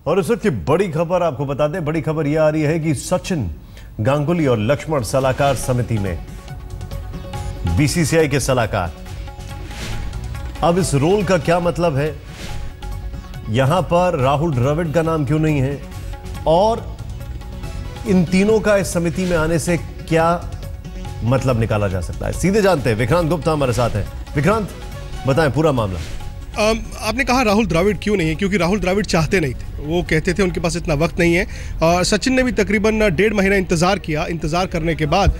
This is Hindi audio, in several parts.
और इस वक्त की बड़ी खबर आपको बता दें, बड़ी खबर यह आ रही है कि सचिन गांगुली और लक्ष्मण सलाहकार समिति में, बीसीसीआई के सलाहकार। अब इस रोल का क्या मतलब है, यहां पर राहुल द्रविड़ का नाम क्यों नहीं है, और इन तीनों का इस समिति में आने से क्या मतलब निकाला जा सकता है, सीधे जानते हैं। विक्रांत गुप्ता हमारे साथ हैं। विक्रांत, बताएं पूरा मामला। आपने कहा राहुल द्रविड़ क्यों नहीं है, क्योंकि राहुल द्रविड़ चाहते नहीं थे, वो कहते थे उनके पास इतना वक्त नहीं है। सचिन ने भी तकरीबन 1.5 महीना इंतज़ार किया। इंतज़ार करने के बाद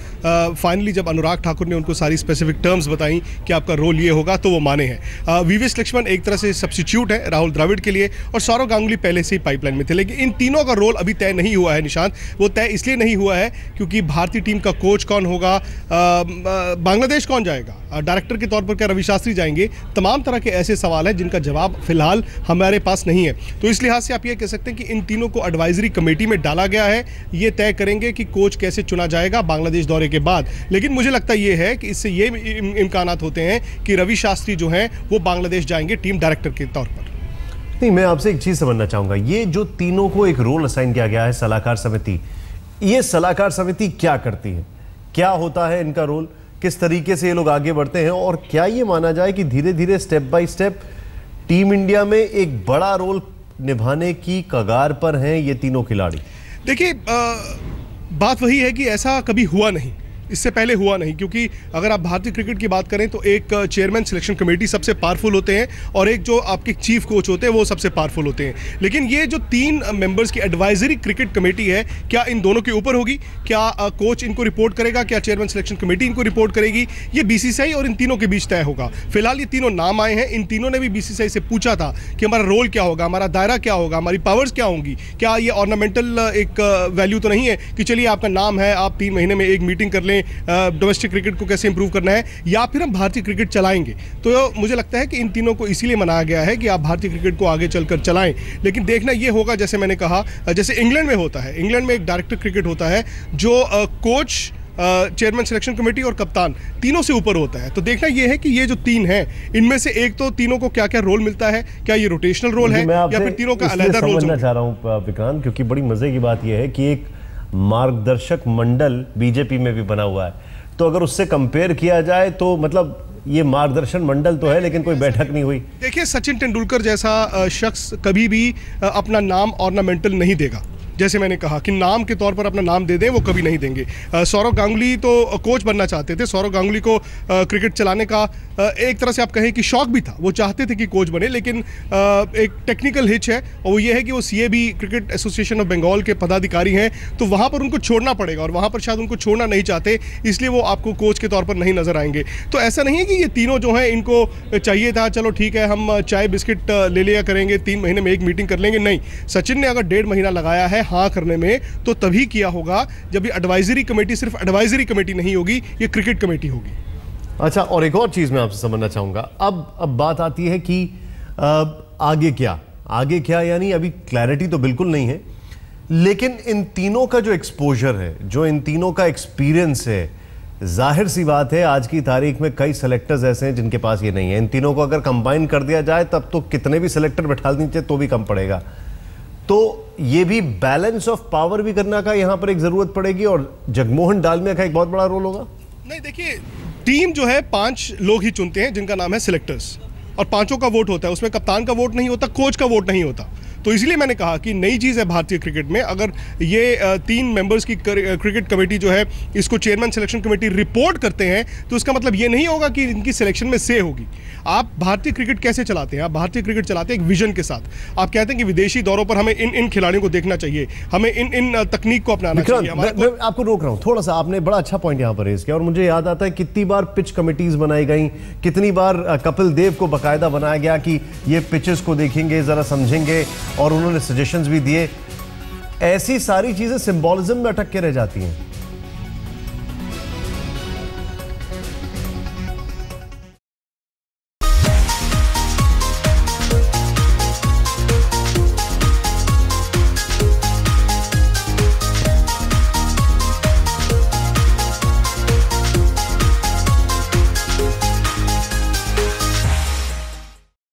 फाइनली जब अनुराग ठाकुर ने उनको सारी स्पेसिफिक टर्म्स बताई कि आपका रोल ये होगा, तो वो माने हैं। वीवीएस लक्ष्मण एक तरह से सब्स्टिट्यूट है राहुल द्रविड़ के लिए, और सौरव गांगुली पहले से ही पाइपलाइन में थे। लेकिन इन तीनों का रोल अभी तय नहीं हुआ है निशांत। वो तय इसलिए नहीं हुआ है क्योंकि भारतीय टीम का कोच कौन होगा, बांग्लादेश कौन जाएगा, डायरेक्टर के तौर पर क्या रवि शास्त्री जाएंगे, तमाम तरह के ऐसे सवाल हैं जिनका जवाब फिलहाल हमारे पास नहीं है। तो इस लिहाज से आप ये कह सकते हैं कि इन तीनों को एडवाइजरी कमेटी में डाला गया है। ये तय करेंगे कि कोच कैसे चुना जाएगा बांग्लादेश दौरे के बाद। लेकिन मुझे लगता ये है कि इससे ये इम्कानात होते हैं कि रवि शास्त्री जो हैं वो बांग्लादेश जाएंगे टीम डायरेक्टर के तौर पर। नहीं, मैं आपसे एक चीज समझना चाहूंगा, ये जो तीनों को एक रोल असाइन किया गया है सलाहकार समिति, ये सलाहकार समिति क्या करती है, क्या होता है इनका रोल, किस तरीके से ये लोग आगे बढ़ते हैं, और क्या ये माना जाए कि धीरे धीरे step by step team India में एक बड़ा रोल निभाने की कगार पर हैं ये तीनों खिलाड़ी? देखिए, बात वही है कि ऐसा कभी हुआ नहीं, इससे पहले हुआ नहीं। क्योंकि अगर आप भारतीय क्रिकेट की बात करें तो एक चेयरमैन सिलेक्शन कमेटी सबसे पावरफुल होते हैं, और एक जो आपके चीफ कोच होते हैं वो सबसे पावरफुल होते हैं। लेकिन ये जो 3 मेंबर्स की एडवाइजरी क्रिकेट कमेटी है, क्या इन दोनों के ऊपर होगी? क्या कोच इनको रिपोर्ट करेगा, क्या चेयरमैन सिलेक्शन कमेटी इनको रिपोर्ट करेगी? ये बीसीसीआई और इन तीनों के बीच तय होगा। फिलहाल ये तीनों नाम आए हैं। इन तीनों ने भी बीसीसीआई से पूछा था कि हमारा रोल क्या होगा, हमारा दायरा क्या होगा, हमारी पावर्स क्या होंगी। क्या ये ऑर्नामेंटल एक वैल्यू तो नहीं है कि चलिए आपका नाम है, आप 3 महीने में एक मीटिंग कर लें, डोमेस्टिक क्रिकेट को कैसे इंप्रूव करना है, या फिर हम भारतीय क्रिकेट चलाएंगे। तो मुझे लगता है कि इन तीनों को इसीलिए मनाया गया है कि आप भारतीय क्रिकेट को आगे चलकर चलाएं। लेकिन देखना ये होगा, जैसे मैंने कहा, जैसे इंग्लैंड में होता है, इंग्लैंड में एक डायरेक्टर क्रिकेट होता है जो कोच, चेयरमैन सिलेक्शन कमेटी और कप्तान तीनों से ऊपर होता है। तो देखना यह है कि ये जो 3 हैं, इनमें से एक तो तीनों को क्या क्या रोल मिलता है, क्या ये रोटेशनल रोल है या फिर तीनों का अलग रोल? समझना चाह रहा हूं विक्रांत, क्योंकि बड़ी मजे की बात यह है कि एक मार्गदर्शक मंडल बीजेपी में भी बना हुआ है, तो अगर उससे कंपेयर किया जाए तो मतलब ये मार्गदर्शन मंडल तो है लेकिन कोई बैठक नहीं हुई। देखिए, सचिन तेंदुलकर जैसा शख्स कभी भी अपना नाम ऑर्नामेंटल नहीं देगा। जैसे मैंने कहा कि नाम के तौर पर अपना नाम दे दें, वो कभी नहीं देंगे। सौरव गांगुली तो कोच बनना चाहते थे। सौरव गांगुली को क्रिकेट चलाने का एक तरह से आप कहें कि शौक भी था, वो चाहते थे कि कोच बने। लेकिन एक टेक्निकल हिच है, और वो ये है कि वो CAB cricket association of Bengal के पदाधिकारी हैं, तो वहाँ पर उनको छोड़ना पड़ेगा, और वहाँ पर शायद उनको छोड़ना नहीं चाहते, इसलिए वो आपको कोच के तौर पर नहीं नजर आएंगे। तो ऐसा नहीं है कि ये तीनों जो हैं इनको चाहिए था चलो ठीक है हम चाय बिस्किट ले लिया करेंगे, 3 महीने में एक मीटिंग कर लेंगे। नहीं, सचिन ने अगर 1.5 महीना लगाया है हाँ करने में, तो तभी किया होगा जब ये एडवाइजरी कमेटी सिर्फ एडवाइजरी कमेटी नहीं होगी, ये क्रिकेट कमेटी होगी। अच्छा, और एक और चीज मैं आपसे समझना चाहूंगा, अब बात आती है कि आगे क्या, यानी अभी क्लैरिटी तो बिल्कुल नहीं है, लेकिन इन तीनों का जो एक्सपोजर है, जो इन तीनों का एक्सपीरियंस है, जाहिर सी बात है आज की तारीख में कई सेलेक्टर्स ऐसे हैं जिनके पास ये नहीं है। इन तीनों को अगर कंबाइन कर दिया जाए तब तो कितने भी सेलेक्टर बैठा दीजिए तो भी कम पड़ेगा। तो ये भी बैलेंस ऑफ पावर भी करना का यहां पर एक जरूरत पड़ेगी, और जगमोहन डालमिया का एक बहुत बड़ा रोल होगा। नहीं, देखिए, टीम जो है 5 लोग ही चुनते हैं जिनका नाम है सिलेक्टर्स, और 5 का वोट होता है। उसमें कप्तान का वोट नहीं होता, कोच का वोट नहीं होता। तो इसलिए मैंने कहा कि नई चीज़ है भारतीय क्रिकेट में। अगर ये 3 मेंबर्स की क्रिकेट कमेटी जो है इसको चेयरमैन सिलेक्शन कमेटी रिपोर्ट करते हैं, तो इसका मतलब ये नहीं होगा कि इनकी सिलेक्शन में से होगी। आप भारतीय क्रिकेट कैसे चलाते हैं? आप भारतीय क्रिकेट चलाते हैं एक विजन के साथ। आप कहते हैं कि विदेशी दौरों पर हमें इन खिलाड़ियों को देखना चाहिए, हमें इन तकनीक को अपनाना चाहिए। मैं आपको रोक रहा हूं थोड़ा सा, आपने बड़ा अच्छा पॉइंट यहां पर रेज किया, और मुझे याद आता है कितनी बार पिच कमिटीज बनाई गई, कितनी बार कपिल देव को बाकायदा बनाया गया कि ये पिचेस को देखेंगे, जरा समझेंगे, और उन्होंने सजेशंस भी दिए। ऐसी सारी चीजें सिंबॉलिज्म में अटक के रह जाती हैं।